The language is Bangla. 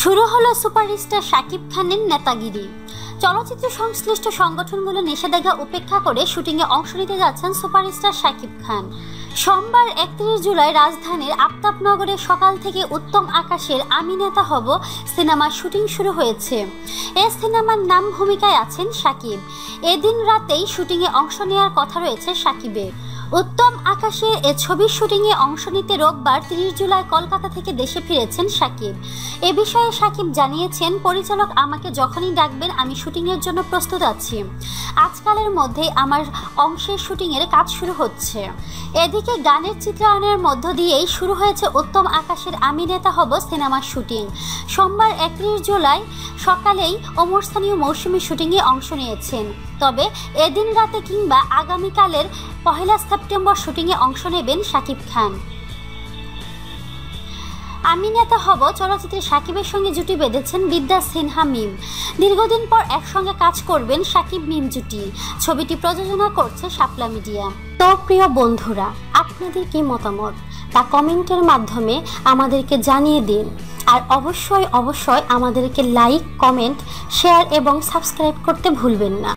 শুরু হলো সুপারস্টার শাকিব খানের নেতাগিরি। চলচ্চিত্র সংশ্লিষ্ট সংগঠনগুলো নিষেধাজ্ঞা উপেক্ষা করে শুটিংয়ে অংশ নিতে যাচ্ছেন সুপারস্টার শাকিব খান। সোমবার 31 জুলাই রাজধানীর আফতাবনগরে সকাল থেকে উত্তম আকাশের আমি নেতা হব সিনেমার শুটিং শুরু হয়েছে। এই সিনেমার নাম ভূমিকায় আছেন শাকিব। এদিন রাতেই শুটিংয়ে অংশ নেওয়ার কথা রয়েছে শাকিবের। উত্তম আকাশের এ ছবির শুটিংয়ে অংশ নিতে রোববার 30 জুলাই কলকাতা থেকে দেশে ফিরেছেন শাকিব। এ বিষয়ে শাকিব জানিয়েছেন, পরিচালক আমাকে যখনই ডাকবেন আমি শুটিংয়ের জন্য প্রস্তুত আছি। আজকালের মধ্যেই আমার অংশের শুটিংয়ের কাজ শুরু হচ্ছে। এদিকে গানের চিত্রায়নের মধ্য দিয়েই শুরু হয়েছে উত্তম আকাশের আমি নেতা হব সিনেমার শুটিং। সোমবার 31 জুলাই সকালেই অমরস্থানীয় মৌসুমী শুটিংয়ে অংশ নিয়েছেন। তবে এদিন রাতে কিংবা আগামীকালের 1 সেপ্টেম্বর শুটিংয়ে অংশ নেবেন শাকিব খান। আমি নেতা হব চলচ্চিত্রে শাকিবের সঙ্গে জুটি বেঁধেছেন বিদ্যা সিনহা মিম। দীর্ঘদিন পর একসঙ্গে কাজ করবেন শাকিব মিম জুটি। ছবিটি প্রযোজনা করছে শাপলা মিডিয়া। তো প্রিয় বন্ধুরা, আপনাদের কি মতামত তা কমেন্টের মাধ্যমে আমাদেরকে জানিয়ে দিন। আর অবশ্যই আমাদেরকে লাইক, কমেন্ট, শেয়ার এবং সাবস্ক্রাইব করতে ভুলবেন না।